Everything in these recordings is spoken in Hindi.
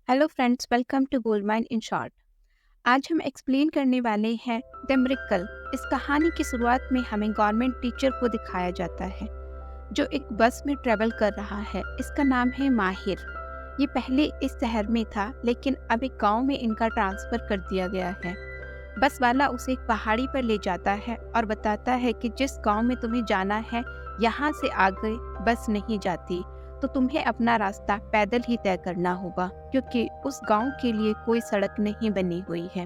Hello friends, welcome to Gold Mine in short. आज हम एक्सप्लेन करने वाले हैं द मिरेकल। इस कहानी की शुरुआत में हमें गवर्नमेंट टीचर को दिखाया जाता है जो एक बस में ट्रेवल कर रहा है। इसका नाम है माहिर। ये पहले इस शहर में था, लेकिन अब एक गांव में इनका ट्रांसफ़र कर दिया गया है। बस वाला उसे एक पहाड़ी पर ले जाता है और बताता है कि जिस गांव में तुम्हें जाना है, यहाँ से आगे बस नहीं जाती, तो तुम्हें अपना रास्ता पैदल ही तय करना होगा, क्योंकि उस गांव के लिए कोई सड़क नहीं बनी हुई है।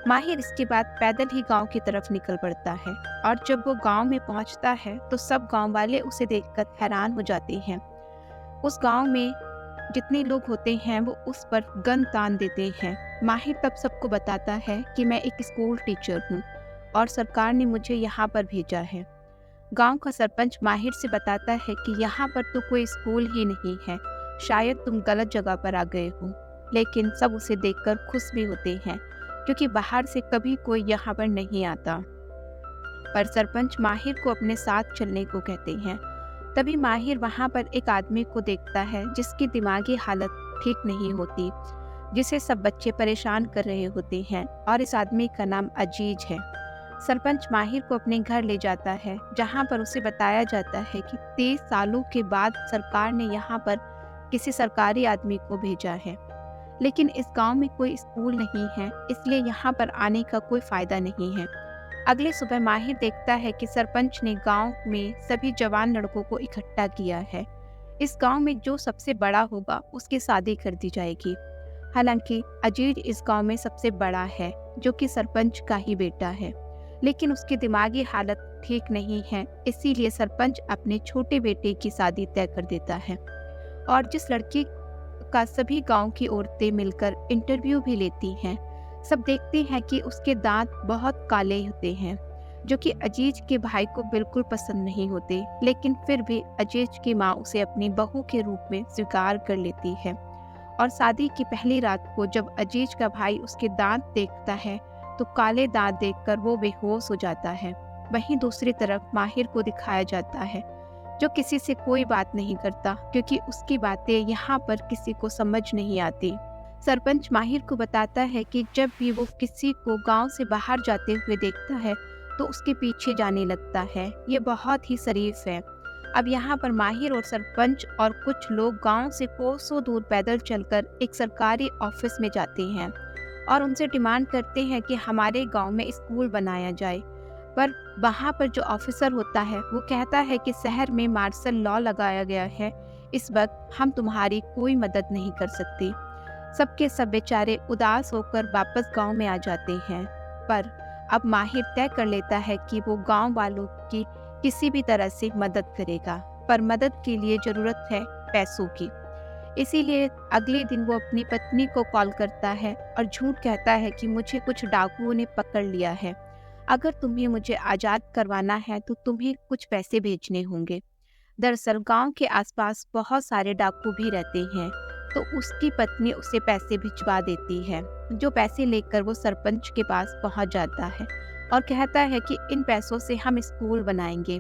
माहिर इसके बाद पैदल ही गांव की तरफ निकल पड़ता है, और जब वो गांव में पहुंचता है तो सब गांव वाले उसे देखकर हैरान हो जाते हैं। उस गांव में जितने लोग होते हैं वो उस पर गन तान देते हैं। माहिर तब सबको बताता है कि मैं एक स्कूल टीचर हूँ और सरकार ने मुझे यहाँ पर भेजा है। गांव का सरपंच माहिर से बताता है कि यहाँ पर तो कोई स्कूल ही नहीं है, शायद तुम गलत जगह पर आ गए हो। लेकिन सब उसे देखकर खुश भी होते हैं, क्योंकि बाहर से कभी कोई यहाँ पर नहीं आता। पर सरपंच माहिर को अपने साथ चलने को कहते हैं। तभी माहिर वहाँ पर एक आदमी को देखता है जिसकी दिमागी हालत ठीक नहीं होती, जिसे सब बच्चे परेशान कर रहे होते हैं, और इस आदमी का नाम अजीज है। सरपंच माहिर को अपने घर ले जाता है, जहां पर उसे बताया जाता है कि 30 सालों के बाद सरकार ने यहां पर किसी सरकारी आदमी को भेजा है। लेकिन इस गांव में कोई स्कूल नहीं है, इसलिए यहां पर आने का कोई फायदा नहीं है। अगले सुबह माहिर देखता है कि सरपंच ने गांव में सभी जवान लड़कों को इकट्ठा किया है। इस गांव में जो सबसे बड़ा होगा उसकी शादी कर दी जाएगी। हालांकि अजीज इस गांव में सबसे बड़ा है, जो कि सरपंच का ही बेटा है, लेकिन उसकी दिमागी हालत ठीक नहीं है, इसीलिए सरपंच अपने छोटे बेटे की शादी तय कर देता है। और जिस लड़की का सभी गांव की औरतें मिलकर इंटरव्यू भी लेती हैं, सब देखते हैं कि उसके दांत बहुत काले होते हैं, जो कि अजीज के भाई को बिल्कुल पसंद नहीं होते। लेकिन फिर भी अजीज की माँ उसे अपनी बहू के रूप में स्वीकार कर लेती है। और शादी की पहली रात को जब अजीज का भाई उसके दांत देखता है तो काले दांत देखकर वो बेहोश हो जाता है। वहीं दूसरी तरफ माहिर को दिखाया जाता है, जो किसी से कोई बात नहीं करता, क्योंकि उसकी बातें यहाँ पर किसी को समझ नहीं आती। सरपंच माहिर को बताता है कि जब भी वो किसी को गांव से बाहर जाते हुए देखता है तो उसके पीछे जाने लगता है। ये बहुत ही शरीफ है। अब यहाँ पर माहिर और सरपंच और कुछ लोग गांव से कोसों दूर पैदल चलकर एक सरकारी ऑफिस में जाते हैं और उनसे डिमांड करते हैं कि हमारे गांव में स्कूल बनाया जाए। पर वहाँ पर जो ऑफिसर होता है वो कहता है कि शहर में मार्शल लॉ लगाया गया है, इस वक्त हम तुम्हारी कोई मदद नहीं कर सकते। सबके सब बेचारे उदास होकर वापस गांव में आ जाते हैं। पर अब माहिर तय कर लेता है कि वो गांव वालों की किसी भी तरह से मदद करेगा, पर मदद के लिए ज़रूरत है पैसों की। इसीलिए अगले दिन वो अपनी पत्नी को कॉल करता है और झूठ कहता है कि मुझे कुछ डाकुओं ने पकड़ लिया है, अगर तुम्हें मुझे आज़ाद करवाना है तो तुम्हें कुछ पैसे भेजने होंगे। दरअसल गांव के आसपास बहुत सारे डाकू भी रहते हैं, तो उसकी पत्नी उसे पैसे भिजवा देती है, जो पैसे लेकर वो सरपंच के पास पहुंच जाता है और कहता है कि इन पैसों से हम स्कूल बनाएंगे,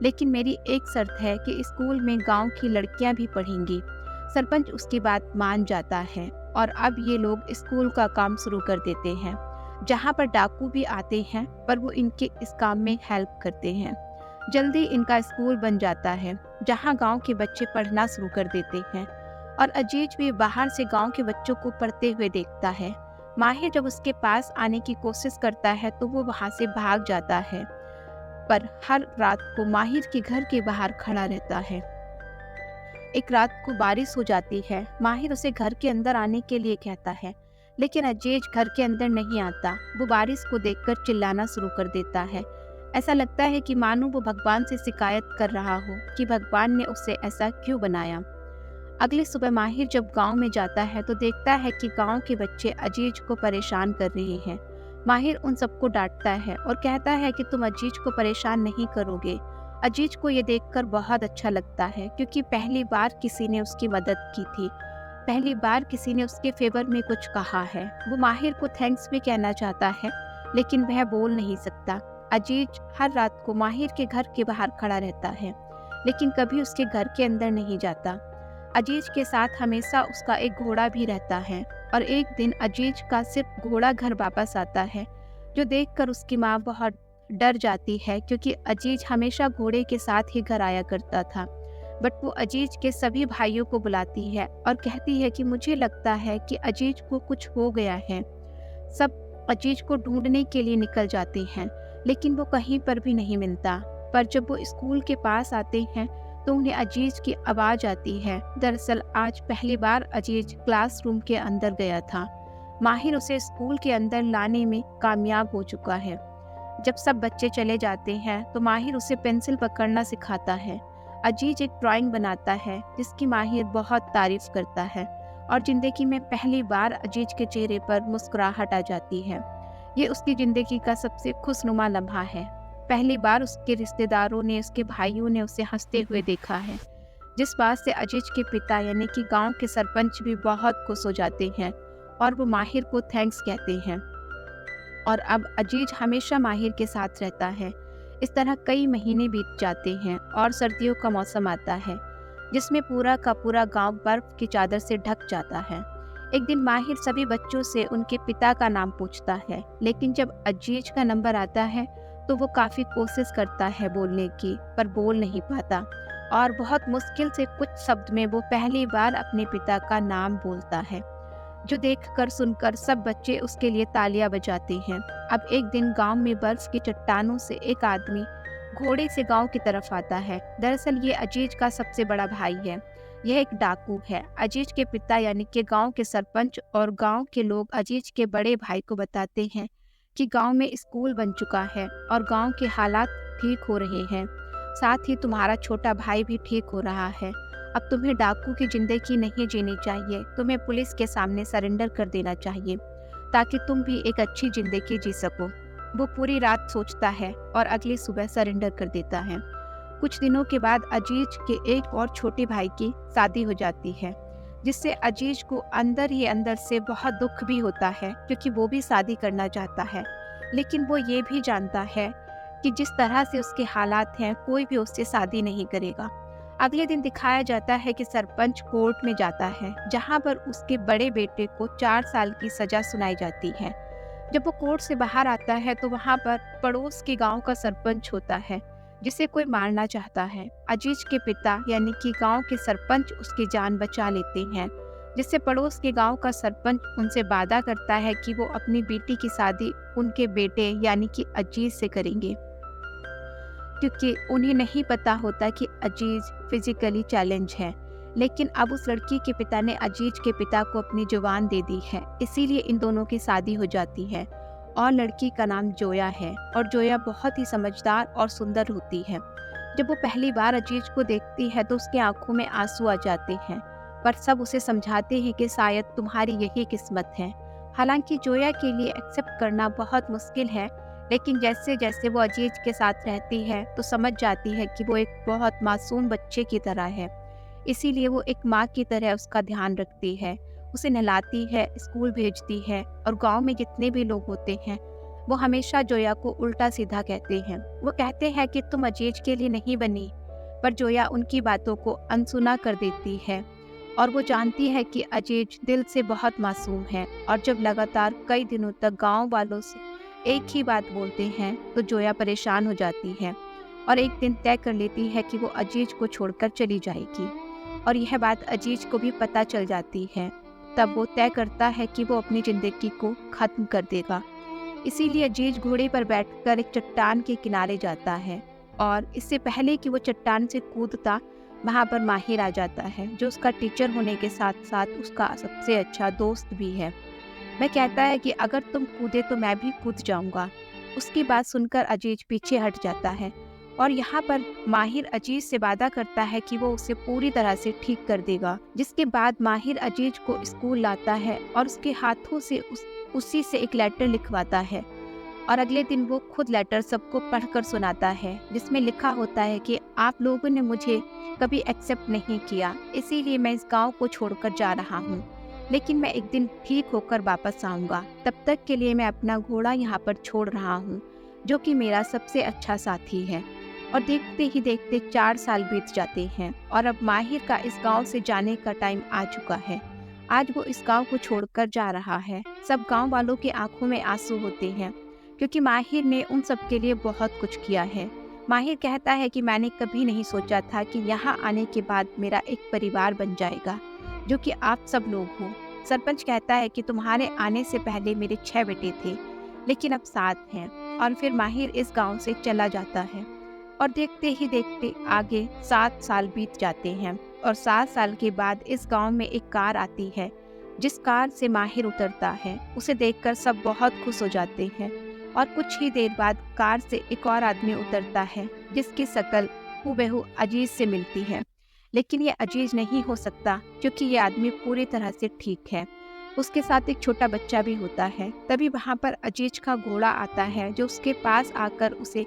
लेकिन मेरी एक शर्त है कि स्कूल में गांव की लड़कियां भी पढ़ेंगी। सरपंच उसकी बात मान जाता है और अब ये लोग स्कूल का काम शुरू कर देते हैं, जहां पर डाकू भी आते हैं, पर वो इनके इस काम में हेल्प करते हैं। जल्दी इनका स्कूल बन जाता है, जहां गांव के बच्चे पढ़ना शुरू कर देते हैं, और अजीज भी बाहर से गांव के बच्चों को पढ़ते हुए देखता है। माहिर जब उसके पास आने की कोशिश करता है तो वो वहां से भाग जाता है, पर हर रात को माहिर के घर के बाहर खड़ा रहता है। एक रात को बारिश हो जाती है। माहिर उसे घर के अंदर आने के लिए कहता है, लेकिन अजीज घर के अंदर नहीं आता। वो बारिश को देखकर चिल्लाना शुरू कर देता है। ऐसा लगता है कि मानो वो भगवान से शिकायत कर रहा हो कि भगवान ने उसे ऐसा क्यों बनाया। अगली सुबह माहिर जब गांव में जाता है तो देखता है कि गांव के बच्चे अजीज को परेशान कर रहे हैं। माहिर उन सबको डांटता है और कहता है कि तुम अजीज को परेशान नहीं करोगे। अजीज को ये देखकर बहुत अच्छा लगता है, क्योंकि पहली बार किसी ने उसकी मदद की थी, पहली बार किसी ने उसके फेवर में कुछ कहा है। वो माहिर को थैंक्स भी कहना चाहता है, लेकिन वह बोल नहीं सकता। अजीज हर रात को माहिर के घर के बाहर खड़ा रहता है, लेकिन कभी उसके घर के अंदर नहीं जाता। अजीज के साथ हमेशा उसका एक घोड़ा भी रहता है और एक दिन अजीज का सिर्फ घोड़ा घर वापस आता है, जो देखकर उसकी माँ बहुत डर जाती है क्योंकि अजीज हमेशा घोड़े के साथ ही घर आया करता था। बट वो अजीज के सभी भाइयों को बुलाती है और कहती है कि मुझे लगता है कि अजीज को कुछ हो गया है। सब अजीज को ढूंढने के लिए निकल जाते हैं, लेकिन वो कहीं पर भी नहीं मिलता। पर जब वो स्कूल के पास आते हैं तो उन्हें अजीज की आवाज़ आती है। दरअसल आज पहली बार अजीज क्लासरूम के अंदर गया था। माहिर उसे स्कूल के अंदर लाने में कामयाब हो चुका है। जब सब बच्चे चले जाते हैं तो माहिर उसे पेंसिल पकड़ना सिखाता है। अजीज एक ड्राइंग बनाता है जिसकी माहिर बहुत तारीफ करता है और जिंदगी में पहली बार अजीज के चेहरे पर मुस्कुराहट आ जाती है। ये उसकी जिंदगी का सबसे खुशनुमा लम्हा है। पहली बार उसके रिश्तेदारों ने, उसके भाइयों ने उसे हंसते हुए देखा है, जिस बात से अजीज के पिता यानी कि गांव के सरपंच भी बहुत खुश हो जाते हैं और वो माहिर को थैंक्स कहते हैं। और अब अजीज हमेशा माहिर के साथ रहता है। इस तरह कई महीने बीत जाते हैं और सर्दियों का मौसम आता है, जिसमें पूरा का पूरा गांव बर्फ की चादर से ढक जाता है। एक दिन माहिर सभी बच्चों से उनके पिता का नाम पूछता है, लेकिन जब अजीज का नंबर आता है तो वो काफ़ी कोशिश करता है बोलने की, पर बोल नहीं पाता और बहुत मुश्किल से कुछ शब्द में वो पहली बार अपने पिता का नाम बोलता है, जो देखकर सुनकर सब बच्चे उसके लिए तालियां बजाते हैं। अब एक दिन गांव में बर्फ की चट्टानों से एक आदमी घोड़े से गांव की तरफ आता है। दरअसल ये अजीज का सबसे बड़ा भाई है। यह एक डाकू है। अजीज के पिता यानी कि गांव के सरपंच और गांव के लोग अजीज के बड़े भाई को बताते हैं कि गांव में स्कूल बन चुका है और गांव के हालात ठीक हो रहे हैं। साथ ही तुम्हारा छोटा भाई भी ठीक हो रहा है। अब तुम्हें डाकू की जिंदगी नहीं जीनी चाहिए, तुम्हें पुलिस के सामने सरेंडर कर देना चाहिए ताकि तुम भी एक अच्छी जिंदगी जी सको। वो पूरी रात सोचता है और अगली सुबह सरेंडर कर देता है। कुछ दिनों के बाद अजीज के एक और छोटे भाई की शादी हो जाती है, जिससे अजीज को अंदर ही अंदर से बहुत दुख भी होता है क्योंकि वो भी शादी करना चाहता है, लेकिन वो ये भी जानता है कि जिस तरह से उसके हालात हैं कोई भी उससे शादी नहीं करेगा। अगले दिन दिखाया जाता है कि सरपंच कोर्ट में जाता है, जहां पर उसके बड़े बेटे को 4 साल की सजा सुनाई जाती है। जब वो कोर्ट से बाहर आता है तो वहां पर पड़ोस के गांव का सरपंच होता है, जिसे कोई मारना चाहता है। अजीज के पिता यानी कि गांव के सरपंच उसकी जान बचा लेते हैं, जिससे पड़ोस के गांव का सरपंच उनसे वादा करता है कि वो अपनी बेटी की शादी उनके बेटे यानी कि अजीज से करेंगे, क्योंकि उन्हें नहीं पता होता कि अजीज फिजिकली चैलेंज है। लेकिन अब उस लड़की के पिता ने अजीज के पिता को अपनी जुबान दे दी है, इसीलिए इन दोनों की शादी हो जाती है। और लड़की का नाम जोया है और जोया बहुत ही समझदार और सुंदर होती है। जब वो पहली बार अजीज को देखती है तो उसकी आंखों में आंसू आ जाते हैं, पर सब उसे समझाते हैं कि शायद तुम्हारी यही किस्मत है। हालांकि जोया के लिए एक्सेप्ट करना बहुत मुश्किल है, लेकिन जैसे जैसे वो अजीज के साथ रहती है तो समझ जाती है कि वो एक बहुत मासूम बच्चे की तरह है। इसीलिए वो एक माँ की तरह उसका ध्यान रखती है, उसे नहलाती है, स्कूल भेजती है। और गांव में जितने भी लोग होते हैं वो हमेशा जोया को उल्टा सीधा कहते हैं। वो कहते हैं कि तुम अजीज के लिए नहीं बनी, पर जोया उनकी बातों को अनसुना कर देती है और वो जानती है कि अजीज दिल से बहुत मासूम है। और जब लगातार कई दिनों तक गाँव वालों से एक ही बात बोलते हैं तो जोया परेशान हो जाती है और एक दिन तय कर लेती है कि वो अजीज को छोड़कर चली जाएगी। और यह बात अजीज को भी पता चल जाती है। तब वो तय करता है कि वो अपनी जिंदगी को खत्म कर देगा। इसीलिए अजीज घोड़े पर बैठकर एक चट्टान के किनारे जाता है और इससे पहले कि वो चट्टान से कूदता, वहाँ पर माहिर आ जाता है, जो उसका टीचर होने के साथ साथ उसका सबसे अच्छा दोस्त भी है। वह कहता है कि अगर तुम कूदे तो मैं भी कूद जाऊंगा। उसकी बात सुनकर अजीज पीछे हट जाता है और यहाँ पर माहिर अजीज से वादा करता है कि वो उसे पूरी तरह से ठीक कर देगा। जिसके बाद माहिर अजीज को स्कूल लाता है और उसके हाथों से उसी से एक लेटर लिखवाता है और अगले दिन वो खुद लेटर सबको पढ़कर सुनाता है, जिसमें लिखा होता है कि आप लोगों ने मुझे कभी एक्सेप्ट नहीं किया, इसीलिए मैं इस गाँव को छोड़कर जा रहा हूँ, लेकिन मैं एक दिन ठीक होकर वापस आऊँगा। तब तक के लिए मैं अपना घोड़ा यहाँ पर छोड़ रहा हूँ, जो कि मेरा सबसे अच्छा साथी है। और देखते ही देखते 4 साल बीत जाते हैं और अब माहिर का इस गांव से जाने का टाइम आ चुका है। आज वो इस गांव को छोड़कर जा रहा है। सब गांव वालों की आंखों में आंसू होते हैं क्योंकि माहिर ने उन सब के लिए बहुत कुछ किया है। माहिर कहता है कि मैंने कभी नहीं सोचा था कि यहाँ आने के बाद मेरा एक परिवार बन जाएगा, जो कि आप सब लोग हो। सरपंच कहता है कि तुम्हारे आने से पहले मेरे 6 बेटे थे, लेकिन अब 7 हैं। और फिर माहिर इस गांव से चला जाता है और देखते ही देखते आगे 7 साल बीत जाते हैं और 7 साल के बाद इस गांव में एक कार आती है। जिस कार से माहिर उतरता है उसे देखकर सब बहुत खुश हो जाते हैं और कुछ ही देर बाद कार से एक और आदमी उतरता है जिसकी शक्ल हूबहू अजीज से मिलती है। लेकिन ये अजीज नहीं हो सकता क्योंकि ये आदमी पूरी तरह से ठीक है। उसके साथ एक छोटा बच्चा भी होता है। तभी वहाँ पर अजीज का घोड़ा आता है जो उसके पास आकर उसे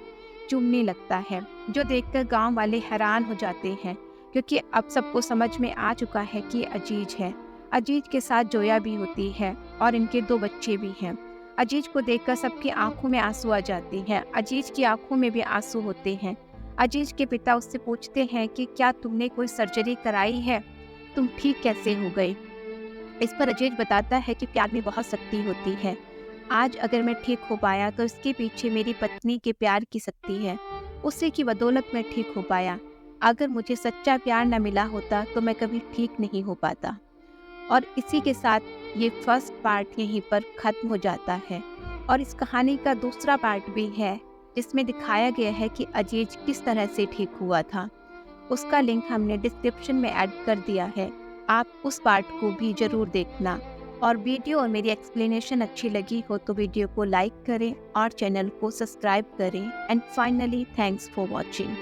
चूमने लगता है, जो देखकर गांव वाले हैरान हो जाते हैं क्योंकि अब सबको समझ में आ चुका है कि ये अजीज है। अजीज के साथ जोया भी होती है और इनके 2 बच्चे भी हैं। अजीज को देखकर सबकी आंखों में आंसू आ जाते हैं। अजीज की आंखों में भी आंसू होते हैं। अजीज के पिता उससे पूछते हैं कि क्या तुमने कोई सर्जरी कराई है, तुम ठीक कैसे हो गए। इस पर अजीज बताता है कि प्यार में बहुत शक्ति होती है। आज अगर मैं ठीक हो पाया तो इसके पीछे मेरी पत्नी के प्यार की शक्ति है। उसी की बदौलत मैं ठीक हो पाया। अगर मुझे सच्चा प्यार न मिला होता तो मैं कभी ठीक नहीं हो पाता। और इसी के साथ ये फर्स्ट पार्ट यहीं पर ख़त्म हो जाता है और इस कहानी का दूसरा पार्ट भी है जिसमें दिखाया गया है कि अजीज किस तरह से ठीक हुआ था। उसका लिंक हमने डिस्क्रिप्शन में ऐड कर दिया है, आप उस पार्ट को भी ज़रूर देखना। और वीडियो और मेरी एक्सप्लेनेशन अच्छी लगी हो तो वीडियो को लाइक करें और चैनल को सब्सक्राइब करें। And finally thanks for watching.